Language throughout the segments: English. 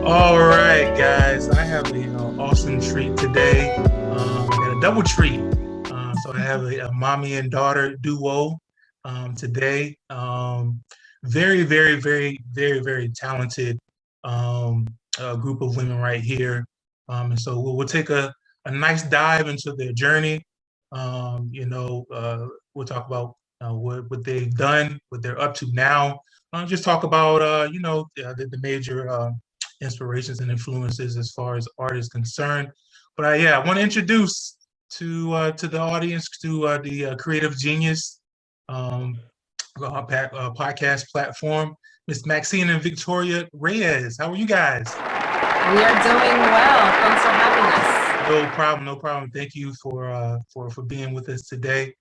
All right, guys, I have a awesome treat today. I got a double treat. So I have a mommy and daughter duo today. Very, very, very, very, very talented group of women right here. And so we'll take a nice dive into their journey. We'll talk about what they've done, what they're up to now. Just talk about, the major inspirations and influences as far as art is concerned. But I want to introduce to the audience to the creative genius um, podcast platform, Miss Maxine and Victoria Reyes. How are you guys? We are doing well. Thanks for having us. No problem, no problem. Thank you for being with us today.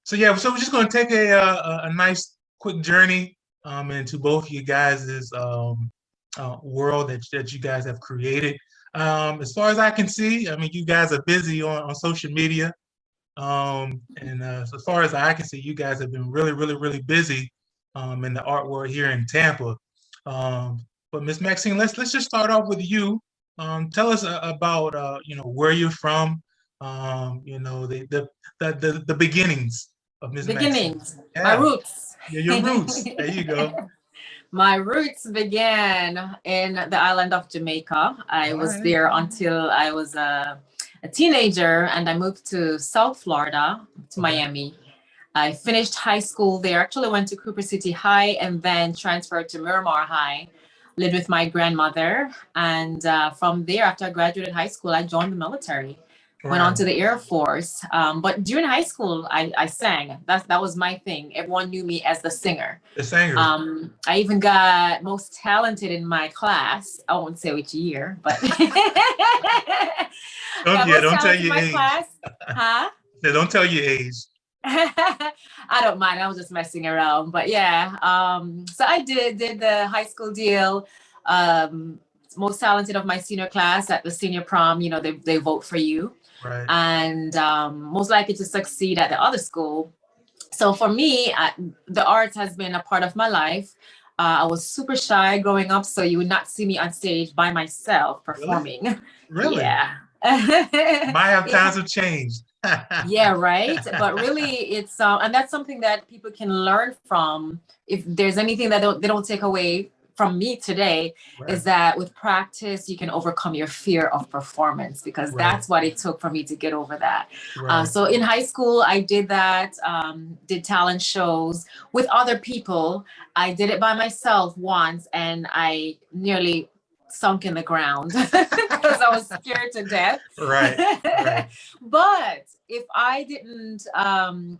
So we're just going to take a nice quick journey into both of you guys' world that you guys have created. As far as I can see, I mean, you guys are busy on social media. And so as far as I can see, you guys have been really, really, really busy in the art world here in Tampa. Um, but Miss Maxine, let's just start off with you. Tell us about where you're from. The beginnings of Miss Maxine. Beginnings, my Yeah, roots. yeah, your roots. There you go. My roots began in the island of Jamaica. I All was right. there until I was a teenager, and I moved to South Florida, to Okay. Miami. I finished high school there. Actually, went to Cooper City High and then transferred to Miramar High. Lived with my grandmother, and from there, after I graduated high school, I joined the military. Went on Right. to the Air Force. But during high school, I sang. That was my thing. Everyone knew me as the singer. The singer. I even got most talented in my class. I won't say which year, but Don't got yeah, most don't tell talented in your my age. class. Huh? Yeah, don't tell your age. I don't mind. I was just messing around, but yeah. So I did the high school deal. Um, Most talented of my senior class at the senior prom. You know, they vote for you, Right. and most likely to succeed at the other school. So for me, the arts has been a part of my life. I was super shy growing up, so you would not see me on stage by myself Really? performing. Really? Yeah. My have It times have changed. Yeah, right. But really, it's and that's something that people can learn from. If there's anything that they don't take away from me today, Right. is that with practice you can overcome your fear of performance, because Right. that's what it took for me to get over that. Right. So in high school, I did that. Did talent shows with other people. I did it by myself once, and I nearly sunk in the ground because I was scared to death. Right. Right. But if I didn't allow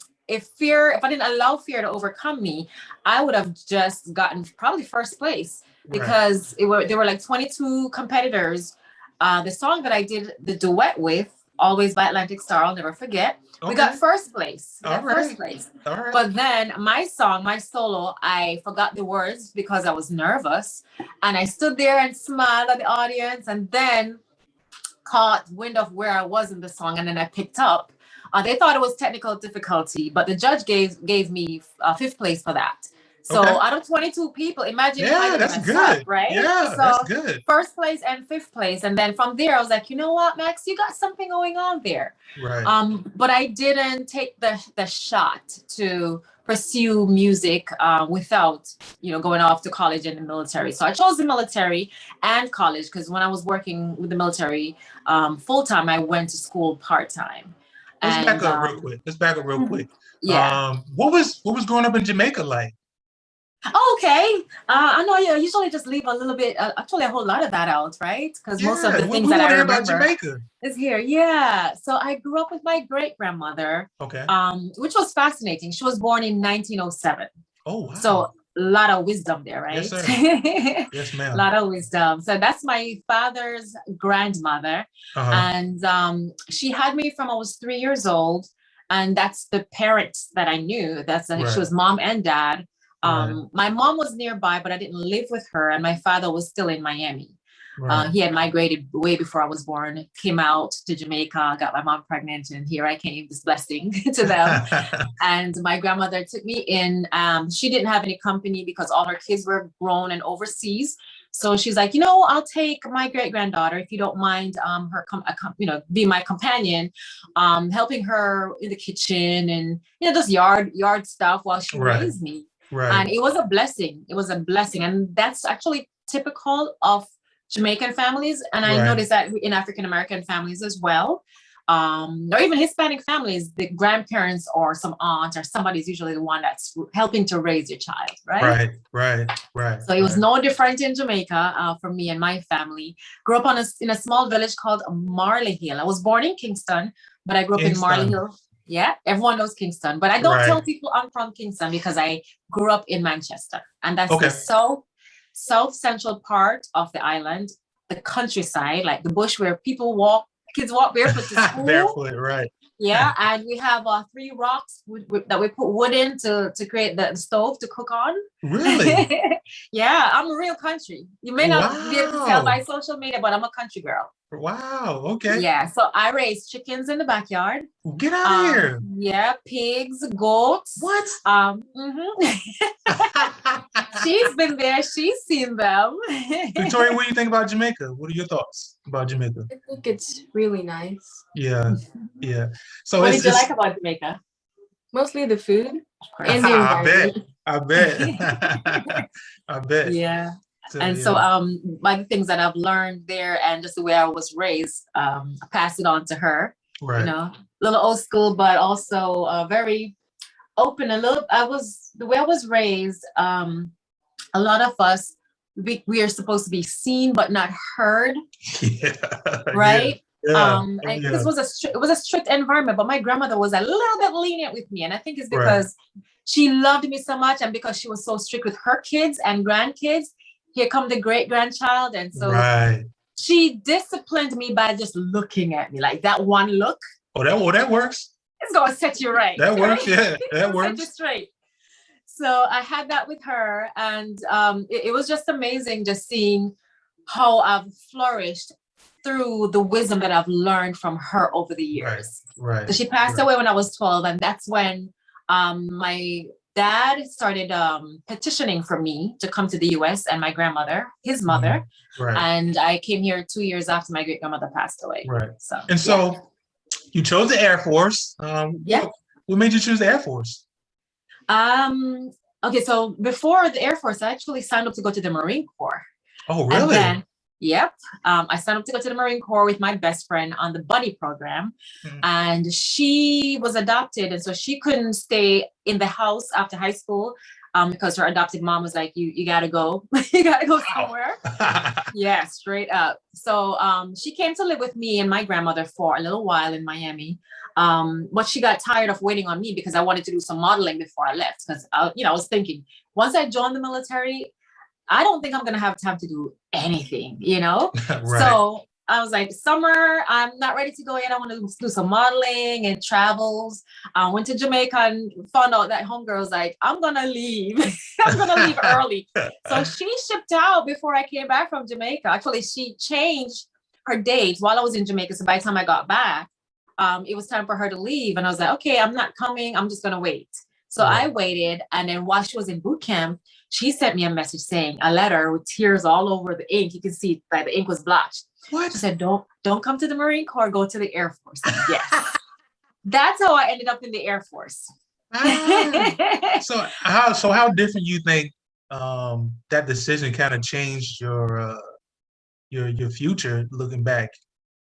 fear to overcome me, I would have just gotten probably first place, Right. because there were like 22 competitors. The song that I did the duet with, Always by Atlantic Star, I'll never forget. We got Okay. first place. We All got first right. place. All right. But then my song, my solo, I forgot the words because I was nervous. And I stood there and smiled at the audience, and then caught wind of where I was in the song, and then I picked up. They thought it was technical difficulty, but the judge gave me fifth place for that. Okay. So out of 22 people, imagine if I Yeah, didn't that's mess up, good. right? Yeah, that's So good. first place and fifth place, and then from there I was like, you know what, Max, you got something going on there. Right. But I didn't take the shot to pursue music without going off to college and the military. So I chose the military and college, because when I was working with the military full time, I went to school part time. Let's back And up real quick. Let's back up real quick. yeah, What was growing up in Jamaica like? Oh, okay. I know you usually just leave a little bit, actually a whole lot of that out, right? Because most of Yeah, the things we that want I to hear about remember Jamaica. is here. Yeah. So I grew up with my great grandmother, Okay. which was fascinating. She was born in 1907. Oh, wow. So a lot of wisdom there, Yes, right? sir. A Yes, ma'am. lot of wisdom. So that's my father's grandmother. Uh-huh. And she had me from I was 3 years old. And that's the parents that I knew. She Right. was mom and dad. Right. My mom was nearby, but I didn't live with her. And my father was still in Miami. Right. He had migrated way before I was born, came out to Jamaica, got my mom pregnant, and here I came, this blessing to them. And my grandmother took me in. She didn't have any company because all her kids were grown and overseas. So she's like, I'll take my great granddaughter if you don't mind be my companion, helping her in the kitchen and just yard stuff while she Right. raised me. Right. And it was a blessing. It was a blessing, and that's actually typical of Jamaican families, and I Right. noticed that in African American families as well, or even Hispanic families, the grandparents or some aunt or somebody is usually the one that's helping to raise your child, right? Right. Right. Right. So it was Right. no different in Jamaica for me and my family. Grew up in a small village called Marley Hill. I was born in Kingston, but I grew up in Marley Kingston. Hill. Yeah, everyone knows Kingston, but I don't Right. tell people I'm from Kingston because I grew up in Manchester, and that's the Okay. south central part of the island, the countryside, like the bush where kids walk barefoot to school. Barefoot. Right. Yeah, and we have 3 rocks that we put wood in to create the stove to cook on. Really? Yeah, I'm a real country. You may not be able to tell Wow. by social media, but I'm a country girl. Wow. Okay. Yeah, so I raise chickens in the backyard. Get out of here. Yeah, pigs, goats. What? Mhm. She's been there. She's seen them. Victoria, what do you think about Jamaica? What are your thoughts about Jamaica? I think it's really nice. Yeah. Yeah. So What it's did you like it's about Jamaica? Mostly the food and the I bet. environment. I bet. I bet. Yeah. So And so yeah. by the things that I've learned there and just the way I was raised, I pass it on to her. Right. A little old school, but also very open. The way I was raised, a lot of us, we are supposed to be seen but not heard, Yeah. right? Yeah. And Yeah. this it was a strict environment, but my grandmother was a little bit lenient with me, and I think it's Right. because she loved me so much, and because she was so strict with her kids and grandkids. Here come the great grandchild, and so Right. she disciplined me by just looking at me, like that one look. Oh, that works. It's gonna set you right. That works. Right? Yeah. That Set you works. straight. So I had that with her, and it was just amazing just seeing how I've flourished through the wisdom that I've learned from her over the years. Right. So she passed away when I was 12, and that's when my dad started petitioning for me to come to the US, and my grandmother, his mother. Right. And I came here 2 years after my great grandmother passed away. Right. So And so you chose the Air Force. Yeah. What made you choose the Air Force? Okay, so before the Air Force, I actually signed up to go to the Marine Corps. Oh, And really? then, yep, I signed up to go to the Marine Corps with my best friend on the buddy program. Mhm. And she was adopted, and so she couldn't stay in the house after high school because her adopted mom was like, you gotta go, you gotta go somewhere. Yeah, straight up. So she came to live with me and my grandmother for a little while in Miami. But she got tired of waiting on me because I wanted to do some modeling before I left. Because I was thinking, once I join the military, I don't think I'm gonna have time to do anything, Right. So I was like, summer, I'm not ready to go yet. I want to do some modeling and travels. I went to Jamaica and found out that homegirl was like, I'm gonna leave. I'm gonna leave early. So she shipped out before I came back from Jamaica. Actually, she changed her date while I was in Jamaica. So by the time I got back, it was time for her to leave. And I was like, okay, I'm not coming. I'm just gonna wait. So Right. I waited. And then while she was in boot camp, she sent me a message saying a letter with tears all over the ink. You can see like the ink was blotched. What? She said, don't come to the Marine Corps, go to the Air Force. Yes. That's how I ended up in the Air Force. So how different you think that decision kind of changed your future looking back?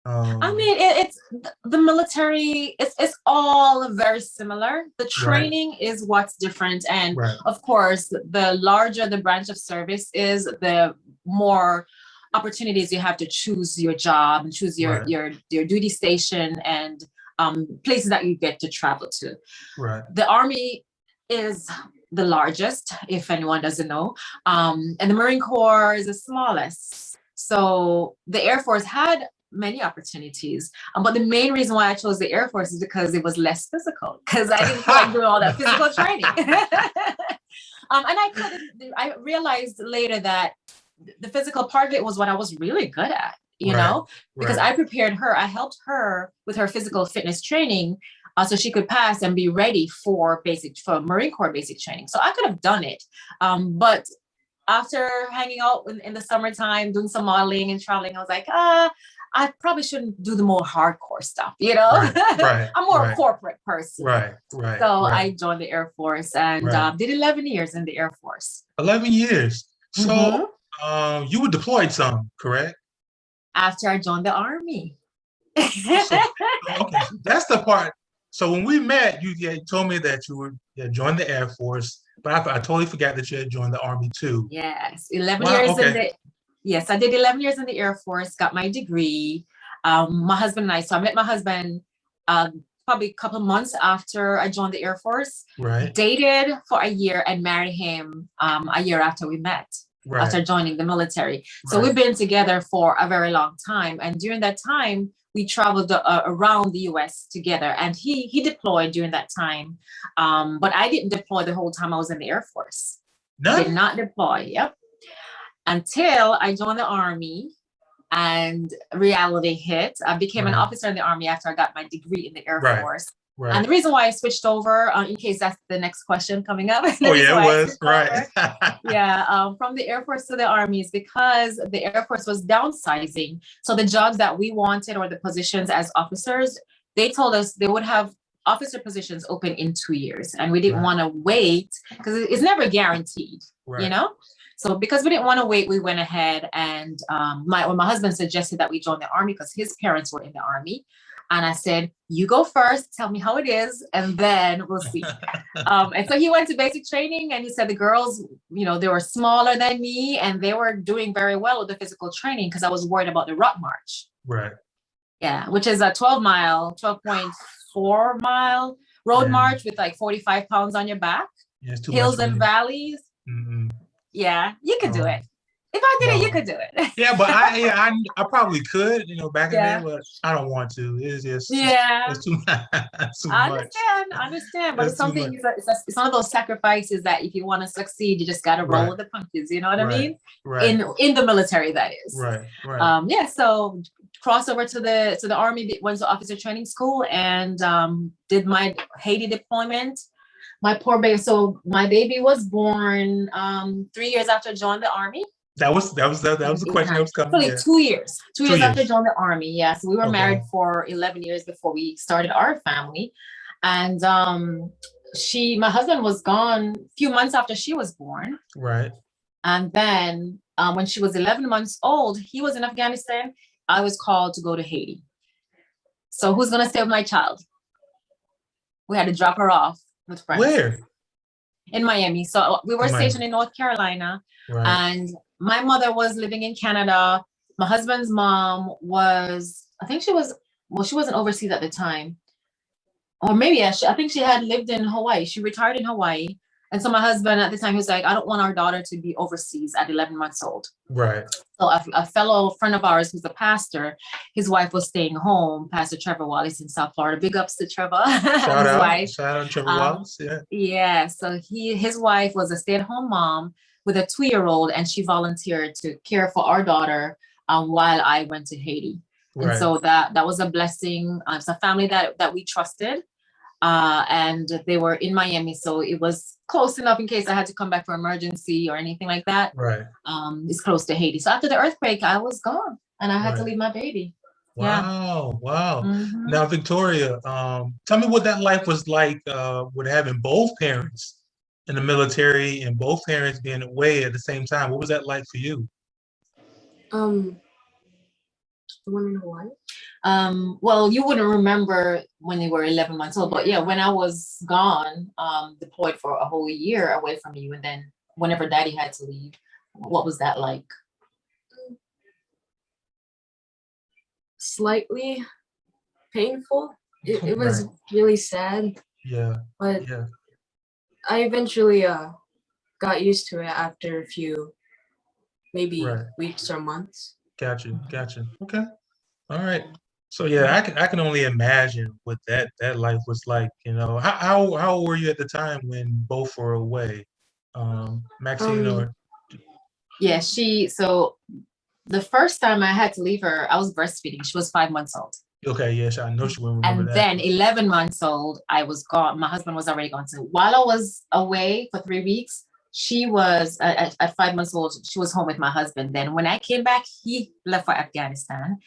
I mean, it's the military. It's all very similar. The training is what's different, and of course, the larger the branch of service is, the more opportunities you have to choose your job and choose your duty station and places that you get to travel to. The Army is the largest, if anyone doesn't know, and the Marine Corps is the smallest. So the Air Force had many opportunities, but the main reason why I chose the Air Force is because it was less physical, because I didn't feel like doing all that physical training. And I realized later that the physical part of it was what I was really good at, you know, because I prepared her, I helped her with her physical fitness training, so she could pass and be ready for Marine Corps basic training. So I could have done it, but after hanging out in the summertime, doing some modeling and traveling, I was like, I probably shouldn't do the more hardcore stuff, you know? I'm more a corporate person. So I joined the Air Force and did 11 years in the Air Force. 11 years. So you were deployed some, correct? After I joined the Army. So that's the part. So when we met, you told me that you joined the Air Force, but I totally forgot that you had joined the Army too. Yes, 11 years in the. Yes, I did 11 years in the Air Force, got my degree. My husband and I, so I met my husband probably a couple of months after I joined the Air Force. Dated for a year and married him a year after we met, after joining the military. So we've been together for a very long time. And during that time, we traveled around the US together, and he deployed during that time. But I didn't deploy the whole time I was in the Air Force. No? Did not deploy, until I joined the Army and reality hit. I became an officer in the Army after I got my degree in the Air Force. And the reason why I switched over, in case that's the next question coming up. Oh, yeah, it was, from the Air Force to the Army is because the Air Force was downsizing. So the jobs that we wanted, or the positions as officers, they told us they would have officer positions open in 2 years. And we didn't want to wait, because it's never guaranteed, you know? So because we didn't want to wait, we went ahead and my husband suggested that we join the Army because his parents were in the Army. And I said, you go first, tell me how it is, and then we'll see. And so he went to basic training, and he said the girls, you know, they were smaller than me and they were doing very well with the physical training, because I was worried about the rock march. Yeah, which is a 12.4 mile road march with like 45 pounds on your back, hills and valleys. Yeah, you could do it. If I did it, you could do it. But I probably could, you know, back in there, but I don't want to. It's just it's too much. I understand, but it's something. It's one of those sacrifices that if you want to succeed, you just got to roll with the punches. You know what I mean? In the military, that is. So crossed over to the Army, went to officer training school, and did my Haiti deployment. My poor baby. So my baby was born 3 years after I joined the Army. That was the question that was coming. Actually, 2 years. 2 years after I joined the Army. Yeah. So we were married for 11 years before we started our family. And my husband was gone a few months after she was born. And then when she was 11 months old, he was in Afghanistan. I was called to go to Haiti. So who's going to stay with my child? We had to drop her off with friends. Where? In Miami. So we were stationed in North Carolina, and my mother was living in Canada. My husband's mom was, she wasn't overseas at the time. Or maybe, I think she had lived in Hawaii. She retired in Hawaii. And so my husband at the time, he was like, I don't want our daughter to be overseas at 11 months old. So a fellow friend of ours who's a pastor, his wife was staying home, Pastor Trevor Wallace in South Florida. Big ups to Trevor. Shout out Trevor Wallace. So his wife was a stay-at-home mom with a 2-year-old, and she volunteered to care for our daughter while I went to Haiti. And so that was a blessing. It's a family that we trusted. And they were in Miami, so it was close enough in case I had to come back for emergency or anything like that. It's close to Haiti. So after the earthquake, I was gone, and I had to leave my baby. Wow. Now, Victoria, tell me what that life was like with having both parents in the military and both parents being away at the same time. What was that like for you? The one in Hawaii? Well, you wouldn't remember when you were 11 months old, but yeah, when I was gone, deployed for a whole year away from you, and then whenever Daddy had to leave, what was that like? Slightly painful. It was really sad, Yeah. but Yeah. I eventually got used to it after a few, maybe Right. weeks or months. Gotcha. Gotcha. Okay. All right. So yeah, I can only imagine what that life was like. You know, how old were you at the time when both were away, Maxine Um, or? Yeah, so the first time I had to leave her, I was breastfeeding. She was 5 months old. Okay, yes, I know she will remember And that. then 11 months old, I was gone. My husband was already gone. So while I was away for 3 weeks, she was at 5 months old. She was home with my husband. Then when I came back, he left for Afghanistan.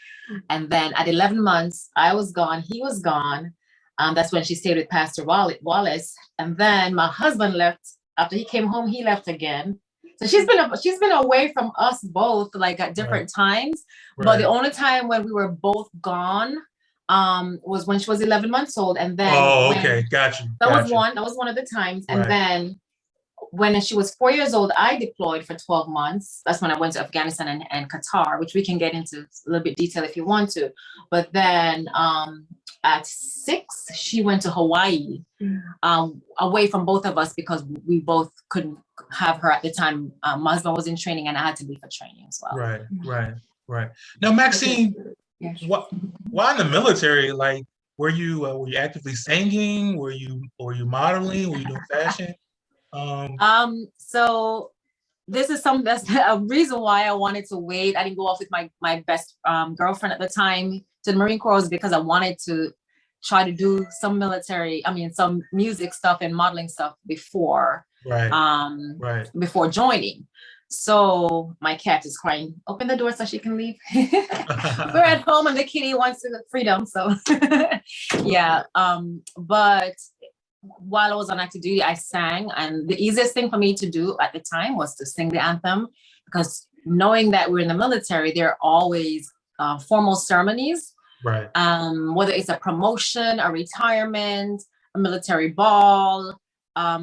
And then at 11 months, I was gone. He was gone. That's when she stayed with Pastor Wallace. And then my husband left after he came home. He left again. So she's been away from us both, like at different times. But the Right. only time when we were both gone was when she was 11 months old. And then Oh, when okay. Got you. that was Got you. one of the times. And Right. then when she was 4 years old, I deployed for 12 months. That's when I went to Afghanistan and Qatar, which we can get into a little bit detail if you want to. But then at 6, she went to Hawaii, away from both of us because we both couldn't have her at the time. My husband was in training and I had to leave for training as well. Right. Right. Right. Now, Maxine, Yeah. why in the military? Like, were you actively singing? Were you modeling? Were you doing fashion? So this is that's a reason why I wanted to wait. I didn't go off with my best girlfriend at the time to the Marine Corps was because I wanted to try to do some some music stuff and modeling stuff before Right. before joining. So my cat is crying. Open the door so she can leave. We're at home and the kitty wants freedom. So yeah. But while I was on active duty, I sang, and the easiest thing for me to do at the time was to sing the anthem, because knowing that we're in the military, there are always formal ceremonies, Right. whether it's a promotion, a retirement, a military ball.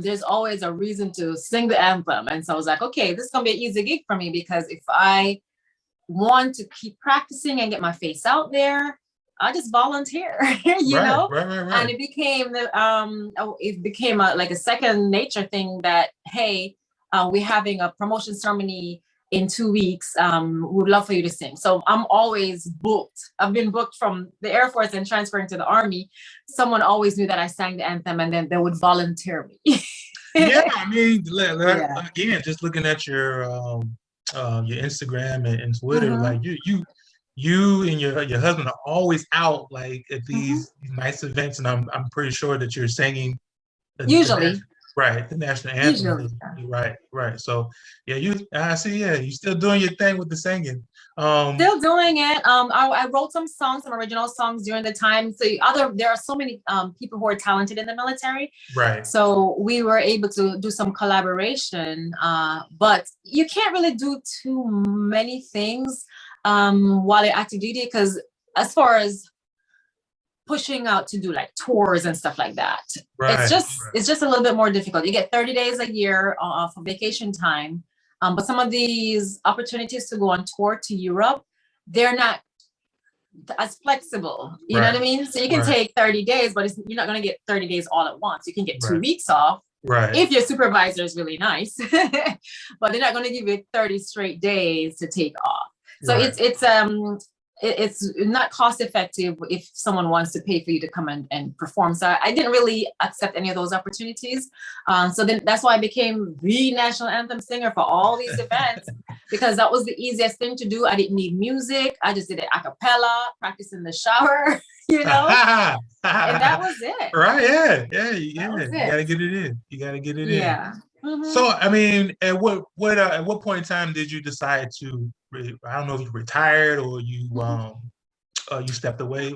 There's always a reason to sing the anthem, and so I was like, okay, this is gonna be an easy gig for me, because if I want to keep practicing and get my face out there, I just volunteer, know? Right. And it became like a second nature thing that, hey, we're having a promotion ceremony in 2 weeks. We'd love for you to sing. So I'm always booked. I've been booked from the Air Force and transferring to the Army. Someone always knew that I sang the anthem, and then they would volunteer me. Yeah, I mean, again, just looking at your Instagram and Twitter, like you and your husband are always out like at these nice events, and I'm pretty sure that you're singing Usually. the national anthem. Usually. Right. So yeah, I see. Yeah, you're still doing your thing with the singing. Still doing it. I wrote some original songs during the time. So there are so many people who are talented in the military. Right. So we were able to do some collaboration, but you can't really do too many things while you're active duty, because as far as pushing out to do like tours and stuff like that, it's just a little bit more difficult. You get 30 days a year for vacation time. But some of these opportunities to go on tour to Europe, they're not as flexible. You know what I mean? So you can take 30 days, but you're not going to get 30 days all at once. You can get 2 weeks off if your supervisor is really nice, but they're not going to give you 30 straight days to take off. So it's not cost effective if someone wants to pay for you to come and perform. So I didn't really accept any of those opportunities. So then that's why I became the national anthem singer for all these events, because that was the easiest thing to do. I didn't need music. I just did it a cappella, practice in the shower, and that was it. Right. Yeah. You gotta get it in. Yeah. So, I mean, at what point in time did you decide to? I don't know if you retired or you you stepped away.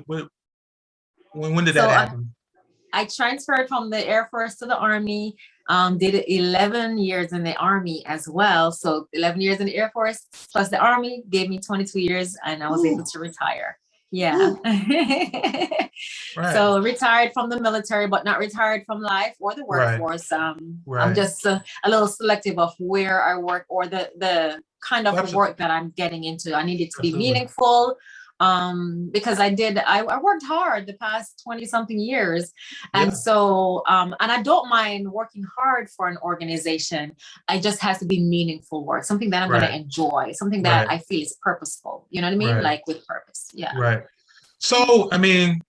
When did that happen? I transferred from the Air Force to the Army. Did 11 years in the Army as well. So 11 years in the Air Force plus the Army gave me 22 years, and I was able to retire. Yeah. Right. So retired from the military, but not retired from life or the Right. workforce. I'm Right. just a little selective of where I work or the kind of Absolutely. work that I'm getting into. I need it to be Absolutely. meaningful. Because I worked hard the past 20 something years. And Yeah. so, and I don't mind working hard for an organization. It just has to be meaningful work, something that I'm going to Right. enjoy, something that Right. I feel is purposeful. You know what I mean? Right. Like with purpose. Yeah. Right. So, I mean,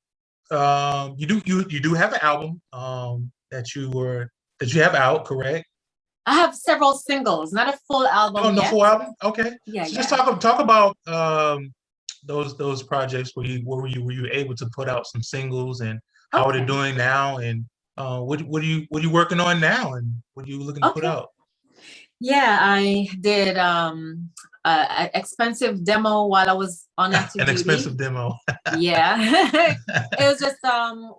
you do have an album that you have out, correct? I have several singles, not a full album Oh, no yet. full album? Okay. Yeah, So just yeah. talk about those projects where were you able to put out some singles, and how are they Okay. doing now, and what are you working on now, and what are you looking to put Okay. out? Yeah, I did an expensive demo while I was on active An duty. expensive demo. Yeah. It was just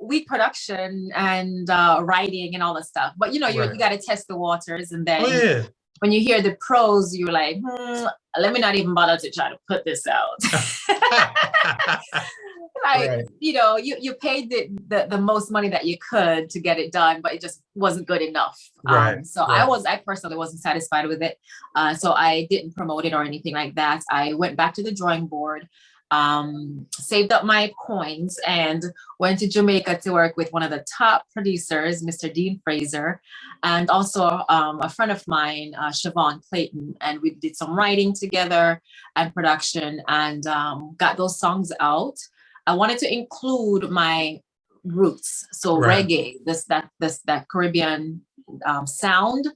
week production and writing and all that stuff. But you Right. got to test the waters, and Oh then yeah. when you hear the pros, you're like, let me not even bother to try to put this out. Like, Right. you paid the most money that you could to get it done, but it just wasn't good enough. Right. So Right. I personally wasn't satisfied with it. So I didn't promote it or anything like that. I went back to the drawing board, saved up my coins, and went to Jamaica to work with one of the top producers, Mr. Dean Fraser, and also a friend of mine, Siobhan Clayton, and we did some writing together and production, and got those songs out. I wanted to include my roots, so Right. reggae, that Caribbean sound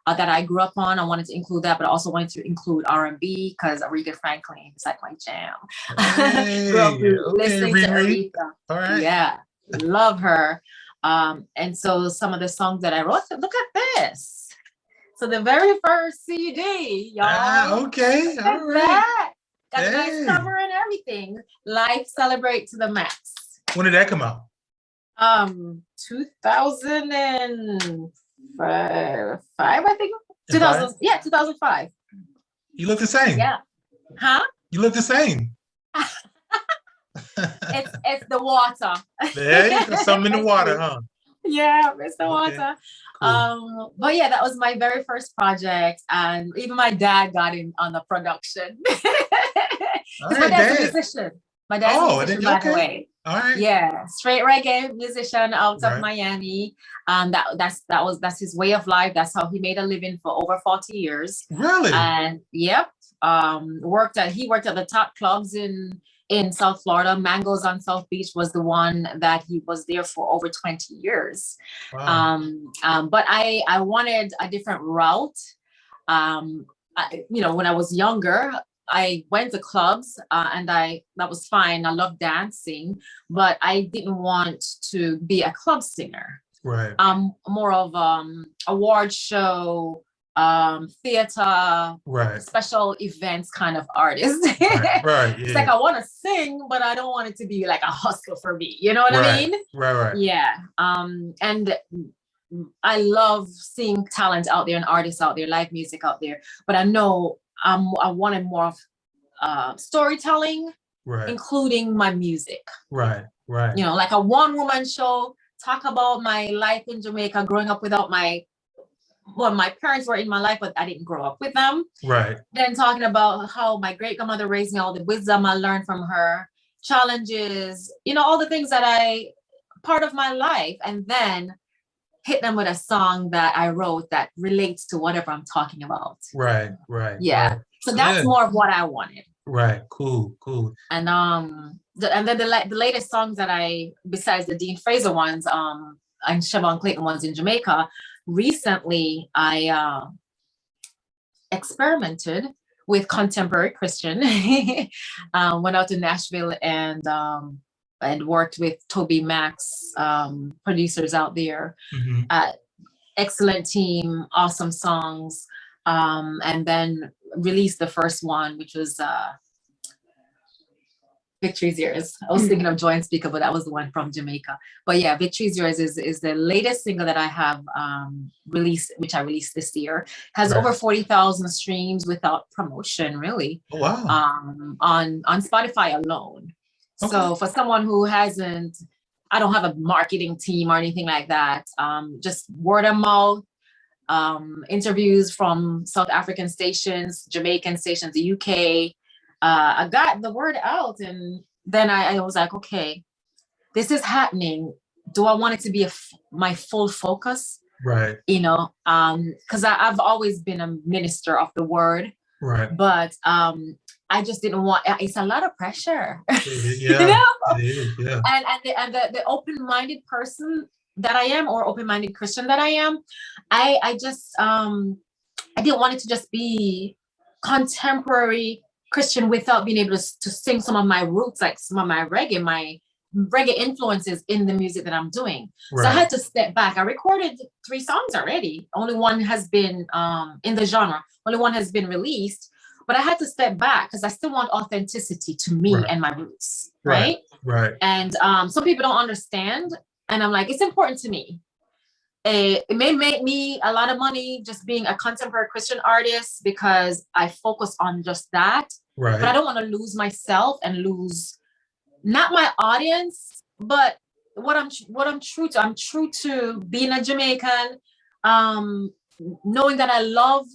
that I grew up on. I wanted to include that, but I also wanted to include R&B because Aretha Franklin is like my jam. Grew up Hey, okay, listening to Riri. Aretha. All right. Yeah, love her. And so some of the songs that I wrote, look at this. So the very first CD, y'all. Okay. Look All at right. that. Got a nice Hey. cover and everything. Life Celebrate to the Max. When did that come out? 2005, I think. In 2000, five? yeah, 2005. You look the same. Yeah. Huh? You look the same. It's the water. There you go. Something in the water, huh? Yeah, it's the Okay. water. Cool. But yeah, that was my very first project, and even my dad got in on the production. All Because my right, dad's a Dad. musician. My dad's a Oh, musician, by the okay. way. All right. Yeah, straight reggae musician out of Right. Miami. That's his way of life. That's how he made a living for over 40 years. Really? And yep, he worked at the top clubs in South Florida. Mangoes on South Beach was the one that he was there for over 20 years. Wow. But I wanted a different route. When I was younger, I went to clubs, and that was fine. I love dancing, but I didn't want to be a club singer. Right. More of award show, theater, Right. special events kind of artist. Right. Right. It's Yeah. like I want to sing, but I don't want it to be like a hustle for me. You know what I Right. mean? Right. Right. Yeah. And I love seeing talent out there and artists out there, live music out there. But I know I wanted more of storytelling, Right. including my music. Right. Right. Like a one-woman show, talk about my life in Jamaica, growing up without my parents were in my life, but I didn't grow up with them. Right. Then talking about how my great grandmother raised me, all the wisdom I learned from her, challenges, all the things that part of my life, and then hit them with a song that I wrote that relates to whatever I'm talking about. Right. Right. Yeah. Right. So that's more of what I wanted. Right. Cool. Cool. And and then the latest songs that besides the Dean Fraser ones, and Siobhan Clayton ones in Jamaica, recently I experimented with contemporary Christian. Went out to Nashville and worked with Toby Max, producers out there. Mm-hmm. Excellent team, awesome songs, and then released the first one, which was Victory's Yours. I was thinking of Joy Unspeakable, but that was the one from Jamaica. But yeah, Victory's Yours is the latest single that I have released, which I released this year. Has over 40,000 streams without promotion, really. Oh, wow. On Spotify alone. So for someone who hasn't, I don't have a marketing team or anything like that. Just word of mouth, interviews from South African stations, Jamaican stations, the UK. I got the word out, and then I was like, okay, this is happening. Do I want it to be my full focus? Right. You know, because I've always been a minister of the word. Right. But I just didn't want. It's a lot of pressure. Yeah. You know? It is. Yeah. And the open-minded person that I am, or open-minded Christian that I am, I just I didn't want it to just be contemporary Christian without being able to sing some of my roots, like some of my reggae influences in the music that I'm doing. Right. So I had to step back. I recorded 3 songs already. Only one has been in the genre. Only one has been released. But I had to step back because I still want authenticity to me and my roots. Right. Right. And some people don't understand. And I'm like, it's important to me. It may make me a lot of money just being a contemporary Christian artist because I focus on just that. Right. But I don't want to lose myself and lose not my audience, but what I'm true to. I'm true to being a Jamaican, knowing that I love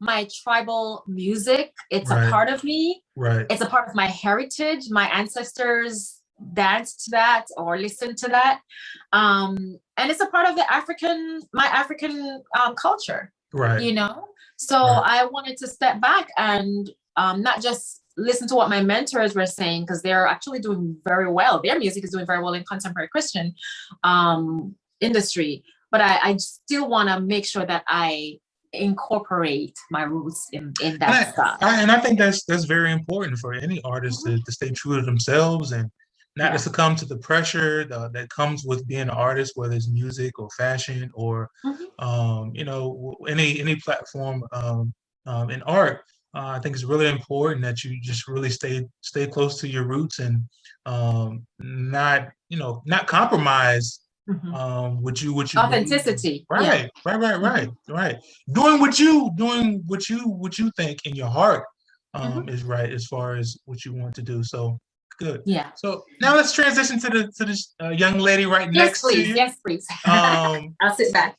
my tribal music. It's a part of me. Right. It's a part of my heritage. My ancestors danced to that or listened to that. And it's a part of my African culture. Right. You know? So I wanted to step back and not just listen to what my mentors were saying, because they're actually doing very well. Their music is doing very well in contemporary Christian industry. But I still want to make sure that I incorporate my roots in that stuff. And I think that's very important for any artist to stay true to themselves and not to succumb to the pressure that comes with being an artist, whether it's music or fashion or you know, any platform in art. I think it's really important that you just really stay close to your roots and not compromise what you authenticity. Right. Doing what you think in your heart is right as far as what you want to do. So good. Yeah. So now let's transition to this young lady right next to you. Yes, please. I'll sit back.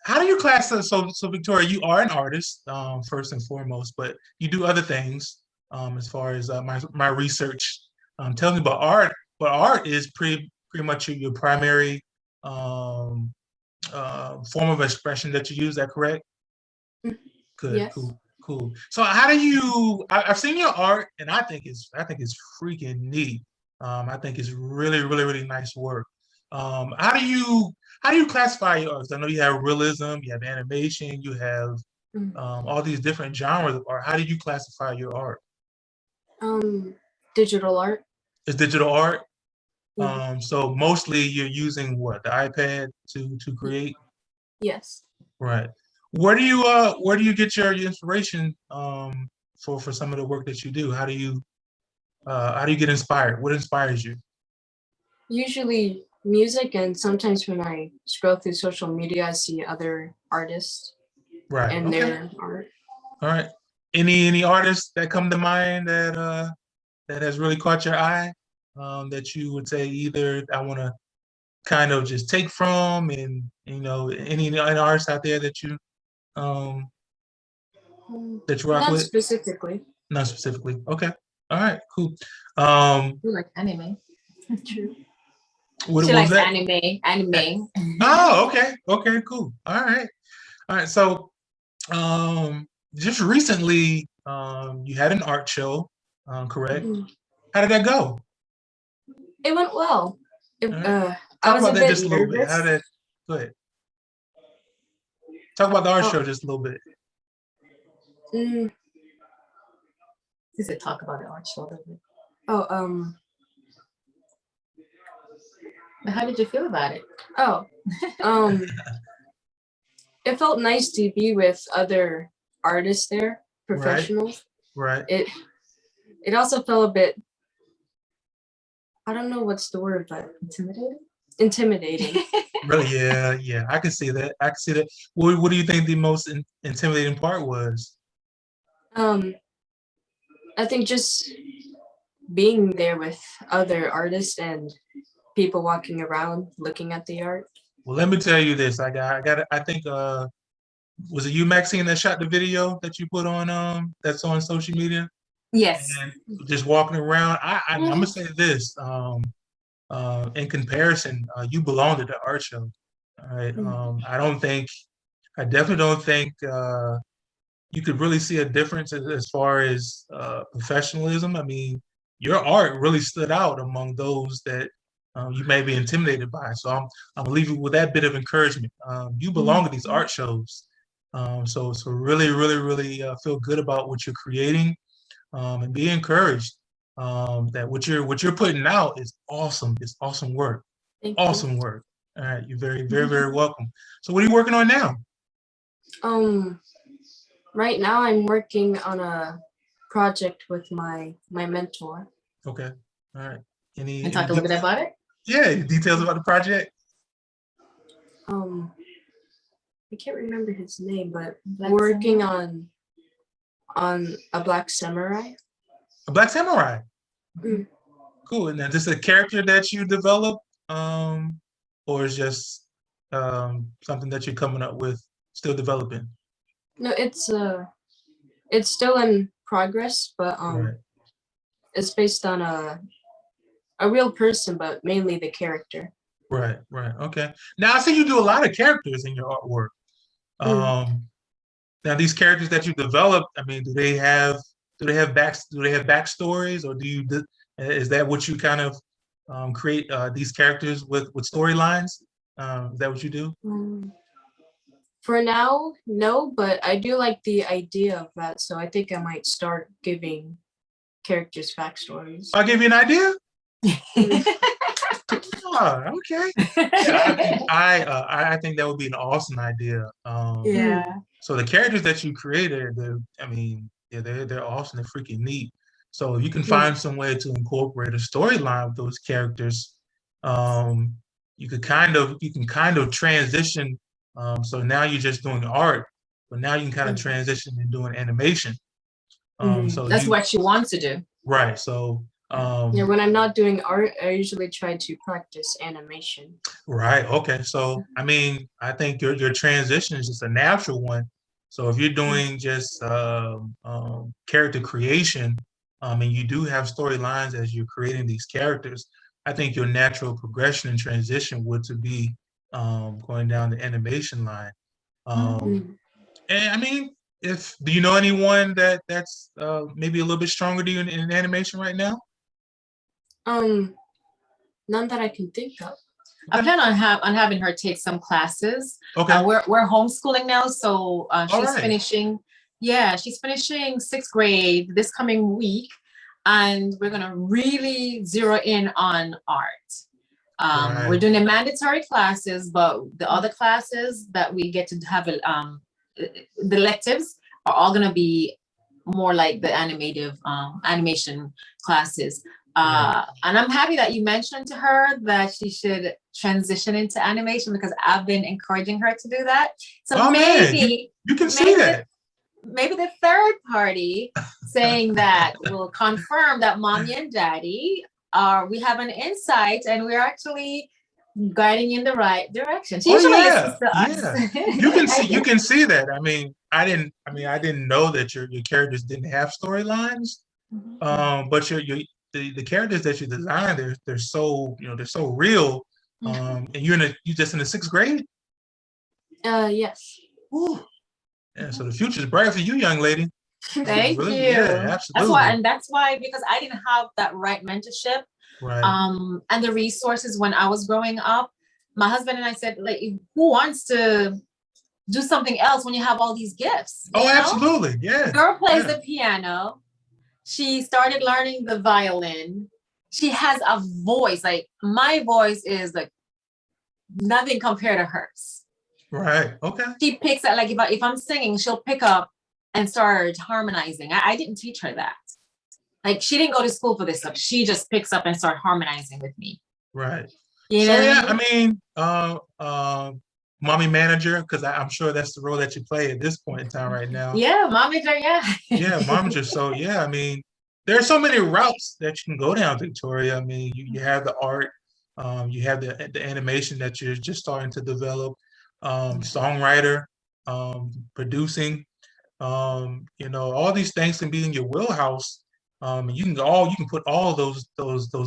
How do you classify? So Victoria, you are an artist first and foremost, but you do other things as far as my research tells me about art. But art is pretty much your primary form of expression that you use. Is that correct? Good. Yes. Cool. So how do you? I've seen your art, and I think it's freaking neat. I think it's really nice work. How do you classify your art? I know you have realism, you have animation, you have all these different genres of art. How do you classify your art? Digital art. It's digital art. So mostly you're using what, the iPad to create? Yes. Right. Where do you get your inspiration for some of the work that you do? How do you get inspired? What inspires you? Usually music, and sometimes when I scroll through social media, I see other artists and their art. All right. Any artists that come to mind that has really caught your eye that you would say either I want to kind of just take from, and any artists out there that you rock Not with? specifically. Not specifically. Okay. All right. Cool. You like anime? True. What She was likes that? anime. Oh, okay. Okay. Cool. All right. So, just recently, you had an art show, correct? How did that go? It went well. Talk about that just a little bit. How did that? Go ahead. Talk about the art show just a little bit. Does it talk about the art show? How did you feel about it? It felt nice to be with other artists there, professionals. Right. It also felt a bit, I don't know what's the word, but intimidating. Really? Yeah. I can see that. What do you think the most intimidating part was? I think just being there with other artists and people walking around looking at the art. Well, let me tell you this. I think, was it you, Maxine, that shot the video that you put on, that's on social media? Yes. And just walking around, I'm gonna say this, in comparison, you belong to the art show. All right. I definitely don't think, you could really see a difference as far as professionalism. I mean, your art really stood out among those that you may be intimidated by. So I'm gonna leave you with that bit of encouragement. You belong to these art shows, so really, really, really feel good about what you're creating, and be encouraged, that what you're putting out is awesome. It's awesome work. Thank Awesome work. All right, you're very, very, very welcome. So what are you working on now? you. Right now I'm working on a project with my mentor. Okay. All right. And talk a little bit about it. Yeah, any details about the project? I can't remember his name, but we're working on a black samurai. A Black Samurai. Mm. Cool. And then this is a character that you develop, or is just something that you're coming up with, still developing? No, it's still in progress, but Right. it's based on a real person, but mainly the character. Right. Okay. Now I see you do a lot of characters in your artwork. Now these characters that you develop, I mean, do they have backstories, or is that what you kind of create these characters with storylines? Is that what you do? For now, no, but I do like the idea of that, so I think I might start giving characters backstories. I'll give you an idea. Oh, okay. Yeah, I think that would be an awesome idea. Yeah. So the characters that you created, they're awesome. They're freaking neat. So if you can find some way to incorporate a storyline with those characters, you can kind of transition. So now you're just doing art, but now you can kind of transition and doing animation. So that's what you want to do. Right. So when I'm not doing art, I usually try to practice animation. Right. Okay. So I mean, I think your transition is just a natural one. So if you're doing just character creation, and you do have storylines as you're creating these characters, I think your natural progression and transition would to be going down the animation line. And I mean, do you know anyone that's maybe a little bit stronger than you in animation right now? None that I can think of. I plan on having her take some classes. Okay. We're homeschooling now, so she's right. finishing. Yeah, she's finishing 6th grade this coming week, and we're gonna really zero in on art. Right. We're doing the mandatory classes, but the other classes that we get to have, the electives are all gonna be more like the animation classes. And I'm happy that you mentioned to her that she should transition into animation, because I've been encouraging her to do that. So maybe you can see that. Maybe the third party saying that will confirm that mommy and daddy we have an insight and we're actually guiding in the right direction. She usually listens to us. You can see that. I mean, I didn't know that your characters didn't have storylines. But the characters that you design, they're so real. And you're just in the 6th grade? Yes. Ooh. Yeah, so the future's bright for you, young lady. Thank you. Yeah, absolutely. That's why, because I didn't have that right mentorship. Right. And the resources when I was growing up. My husband and I said, like, who wants to do something else when you have all these gifts? Oh, absolutely. Yeah. The girl plays the piano. She started learning the violin. She has a voice. Like, my voice is like nothing compared to hers. Right. Okay. She picks up, like, if I'm singing, she'll pick up and start harmonizing. I didn't teach her that. Like, she didn't go to school for this stuff. She just picks up and start harmonizing with me. Right. You know? Yeah, I mean, mommy manager, because I'm sure that's the role that you play at this point in time right now. Yeah, momager, yeah. Yeah, momager. So yeah, I mean, there are so many routes that you can go down, Victoria. I mean, you have the art, you have the animation that you're just starting to develop, songwriter, producing. All these things can be in your wheelhouse. You can put all those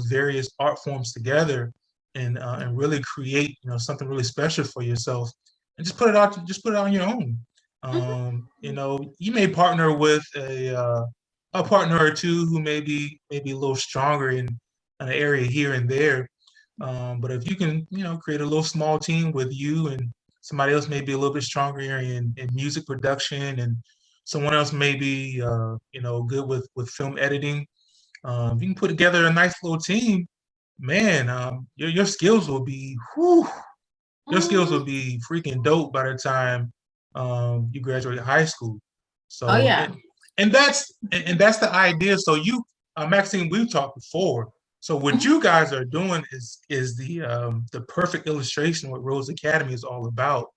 various art forms together and really create something really special for yourself and just put it out on your own. You may partner with a partner or two who maybe a little stronger in an area here and there. But if you can, create a little small team with you and somebody else may be a little bit stronger in music production and someone else may be, good with film editing. If you can put together a nice little team, man, your skills will be, whew, your skills will be freaking dope by the time you graduate high school. So, Oh yeah. and that's the idea. So Maxine, we've talked before. So what you guys are doing is the perfect illustration of what Rose Academy is all about.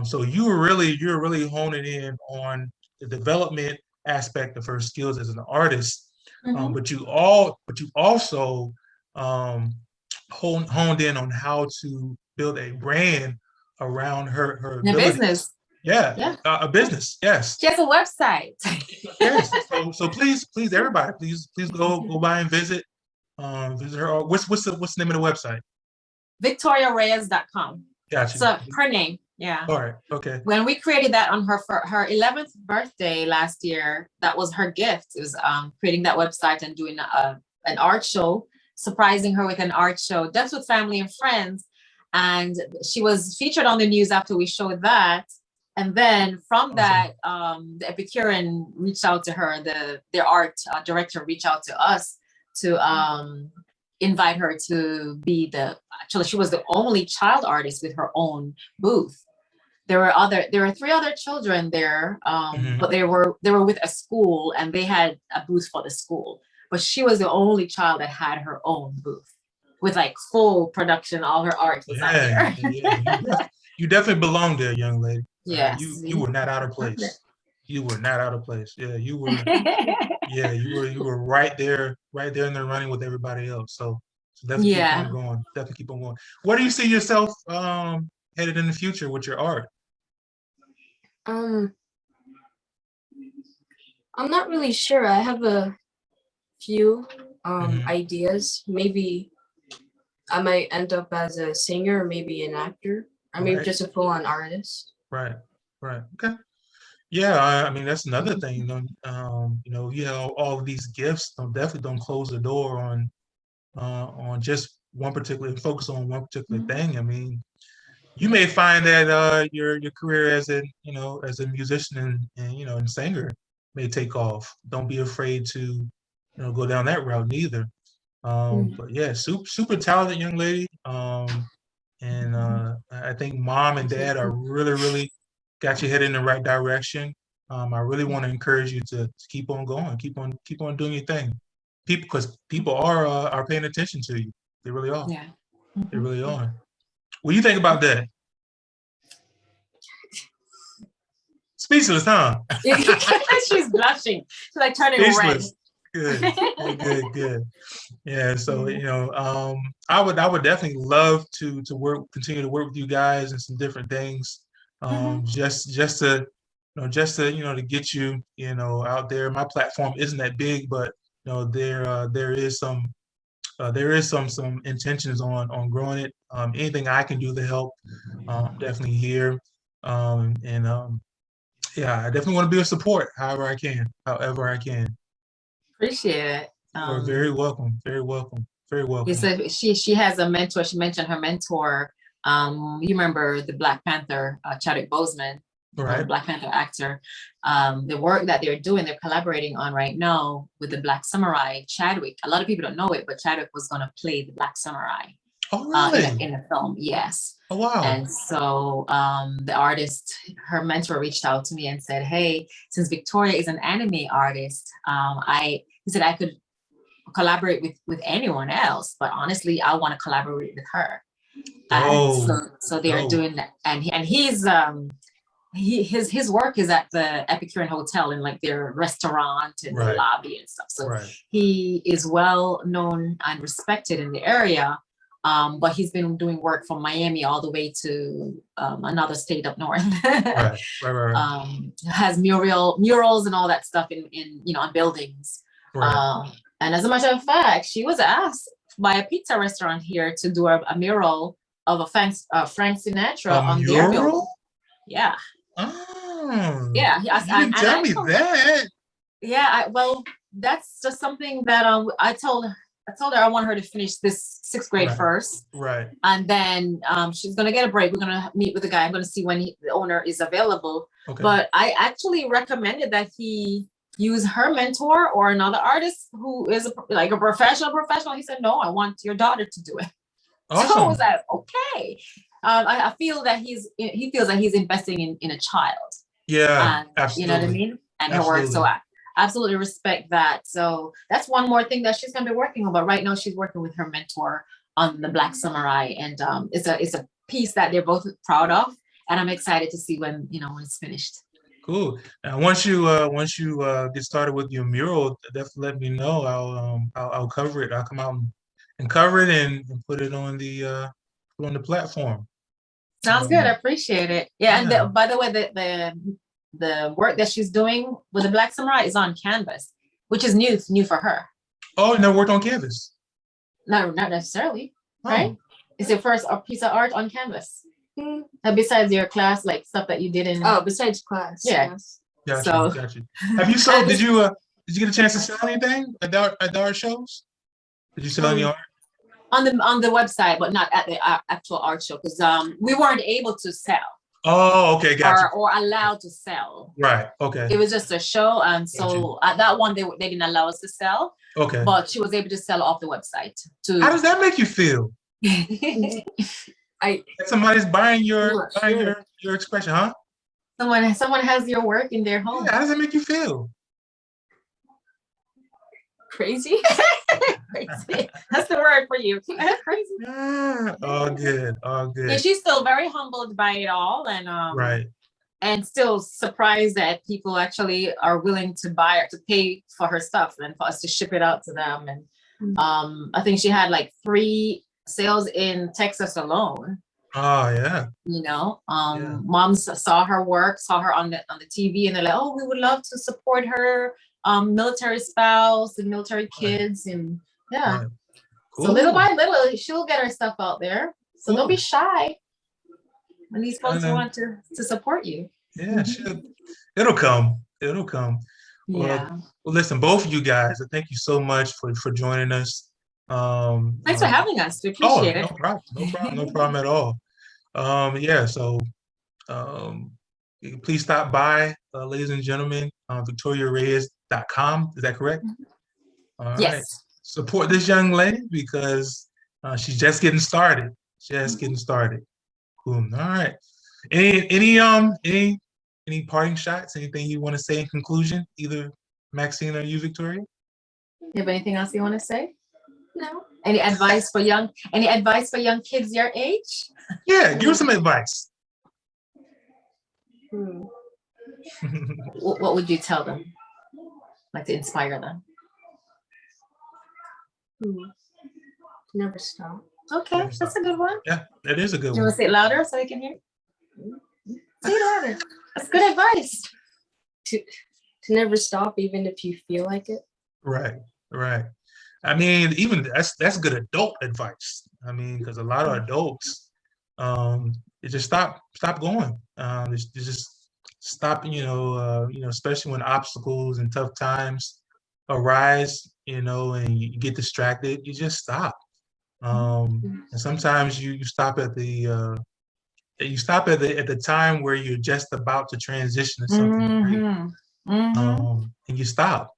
So you're really honing in on the development aspect of her skills as an artist, but you also honed in on how to build a brand around her The ability. business. Yeah. A business. Yes. She has a website. Yes. So please everybody, please go by and visit her. What's the name of the website? VictoriaReyes.com. Gotcha. So her name. Yeah. All right. Okay. When we created that on her 11th birthday last year, that was her gift. It was creating that website and doing an art show, surprising her with an art show, just with family and friends. And she was featured on the news after we showed that. And then from that, the Epicurean reached out to her, their art director reached out to us to invite her to be actually she was the only child artist with her own booth. There were 3 other children there, but they were with a school and they had a booth for the school. But she was the only child that had her own booth with like full production. All her art was out there. You definitely belong there, young lady. Yes, you were not out of place. You were not out of place. Yeah, you were. Yeah, you were right there in the running with everybody else. So definitely keep on going. Definitely keep on going. Where do you see yourself headed in the future with your art? I'm not really sure. I have a few ideas. Maybe I might end up as a singer or maybe an actor. Or maybe just a full-on artist. Right. Okay. Yeah, I mean that's another thing. You have all of these gifts. Definitely don't close the door on just focus on one particular thing. I mean, you may find that your career as a musician and singer may take off. Don't be afraid to go down that route neither. But yeah, super talented young lady. And I think mom and dad are really got you headed in the right direction. I really want to encourage you to keep on going, keep on doing your thing. Because people are paying attention to you. They really are. Yeah. They really are. What do you think about that? Speechless, huh? She's blushing. She's like turning red. Good. Yeah, so I would definitely love to continue to work with you guys in some different things. Just to to get you out there. My platform isn't that big, but there is some intentions on growing it. Anything I can do to help, definitely here. Yeah, I definitely want to be of support however I can. Appreciate it. You're very welcome. Very welcome. You said she has a mentor. She mentioned her mentor. You remember the Black Panther, Chadwick Boseman, right? Black Panther actor. The work that they're doing, they're collaborating on right now with the Black Samurai, Chadwick. A lot of people don't know it, but Chadwick was going to play the Black Samurai. Oh, really? In the film, yes. Oh, wow. And so the artist, her mentor reached out to me and said, hey, since Victoria is an anime artist, he said I could collaborate with anyone else, but honestly, I want to collaborate with her. And so they are doing that. And he's his work is at the Epicurean Hotel in like their restaurant and the lobby and stuff. So he is well known and respected in the area. But he's been doing work from Miami all the way to another state up north. Has murals and all that stuff in on buildings. And as a matter of fact, she was asked by a pizza restaurant here to do a mural of a Frank Sinatra on their building. Yeah. Oh. Yeah. You didn't tell me that. Yeah. Well, that's just something that I told her I want her to finish this 6th grade first. Right. And then she's going to get a break. We're going to meet with the guy. I'm going to see when the owner is available. Okay. But I actually recommended that he use her mentor or another artist who is like a professional. He said, no, I want your daughter to do it. Awesome. So I was like, okay. I feel that he feels that he's investing in a child. Yeah, and, absolutely. You know what I mean? And her work. So I absolutely respect that. So that's one more thing that she's going to be working on. But right now she's working with her mentor on the Black Samurai, and it's a piece that they're both proud of. And I'm excited to see when it's finished. Cool. And once you get started with your mural, definitely let me know. I'll cover it. I'll come out and cover it and put it on the platform. Sounds good. I appreciate it. Yeah. And by the way, the work that she's doing with the Black Samurai is on canvas, which is new for her. Oh, you never worked on canvas? No, not necessarily. Right? It's your first piece of art on canvas. Besides your class, like stuff that you did in besides class. Yeah. Yes. Gotcha. Have you sold? Did you get a chance to sell anything at the art shows? Did you sell any art? On the website, but not at the actual art show, because we weren't able to sell. Oh, okay, gotcha. Or allowed to sell. Right. Okay. It was just a show, and so at that one they didn't allow us to sell. Okay. But she was able to sell off the website. How does that make you feel? Somebody's buying your expression, huh? Someone has your work in their home. Yeah, how does it make you feel? Crazy. Crazy. That's the word for you. Crazy. Yeah. All good. And she's still very humbled by it all, and and still surprised that people actually are willing to buy or to pay for her stuff and for us to ship it out to them. And I think she had like 3 sales in Texas alone. Oh yeah. Moms saw her work, saw her on the TV, and they're like, oh, we would love to support her military spouse and military kids, and cool. So little by little she'll get her stuff out there. So don't be shy when these folks want to support you. Yeah, it'll come. Well, listen, both of you guys, thank you so much for joining us. Thanks for having us. We appreciate it. No problem at all. So please stop by, ladies and gentlemen, VictoriaReyes.com. Is that correct? Mm-hmm. All right. Support this young lady because she's just getting started. Cool. All right. Any parting shots? Anything you want to say in conclusion? Either Maxine or you, Victoria? You have anything else you want to say? No. Any advice for young kids your age? Yeah, give us some advice. What would you tell them? Like to inspire them? Never stop. Okay, that's a good one. Yeah, that is a good one. You want to say it louder so they can hear? Say it louder. That's good advice. To never stop, even if you feel like it. Right. I mean, even that's good adult advice. I mean, because a lot of adults, it just stop going. Just stop. Especially when obstacles and tough times arise. And you get distracted. You just stop. And sometimes you stop at the time where you're just about to transition to something great, and you stop.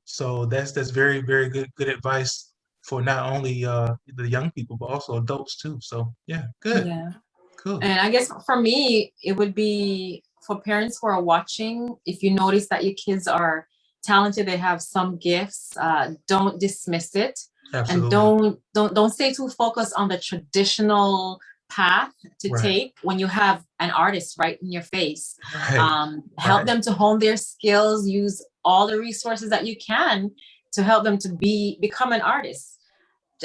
So that's very, very good advice for not only the young people but also adults too. So yeah, good. Yeah, cool. And I guess for me, it would be for parents who are watching. If you notice that your kids are talented, they have some gifts, don't dismiss it. Absolutely. And don't stay too focused on the traditional path to Right. take when you have an artist right in your face. Right. Help Right. them to hone their skills, use all the resources that you can to help them to become an artist.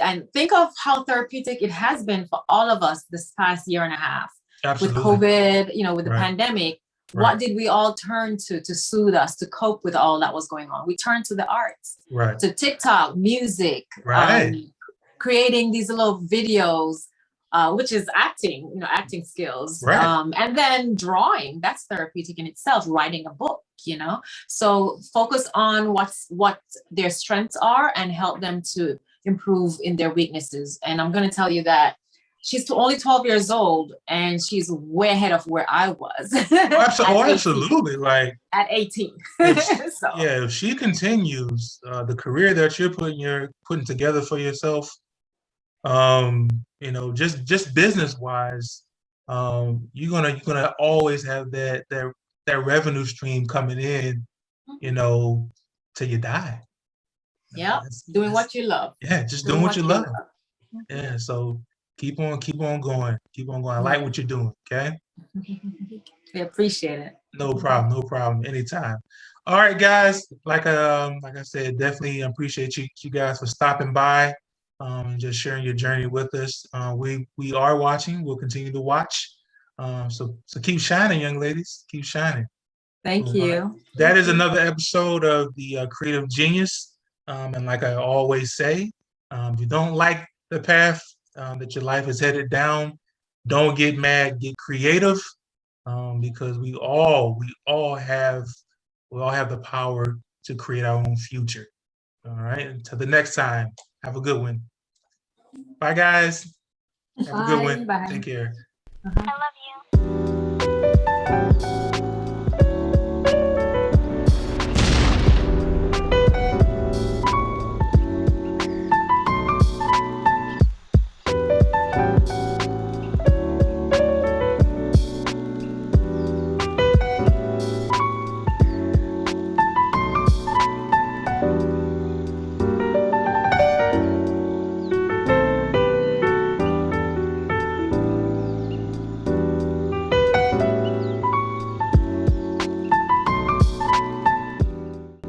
And think of how therapeutic it has been for all of us this past year and a half. Absolutely. With COVID, you know, with the Right. pandemic. Right. What did we all turn to soothe us, to cope with all that was going on? We turned to the arts, Right. to TikTok, music, Right. creating these little videos, which is acting, you know, acting skills. Right. And then drawing, that's therapeutic in itself, writing a book, you know. So focus on what their strengths are and help them to improve in their weaknesses. And I'm going to tell you that she's only 12 years old and she's way ahead of where I was. Absolutely. Like at 18. So. Yeah, if she continues the career that you're putting together for yourself, you know, just business wise, you're gonna always have that revenue stream coming in, you know, till you die. Yeah, doing what you love. Yeah, just doing what you love. Yeah, so keep on going. Keep on going. I like what you're doing, okay? We appreciate it. No problem. Anytime. All right, guys. Like I said, definitely appreciate you guys for stopping by, and just sharing your journey with us. We are watching. We'll continue to watch. So keep shining, young ladies. Keep shining. Thank you. That is another episode of the Creative Genius. And like I always say, if you don't like the path that your life is headed down, don't get mad. Get creative. Because we all have the power to create our own future. All right. Until the next time, have a good one. Bye, guys. Have a good one. Bye. Take care. I love you.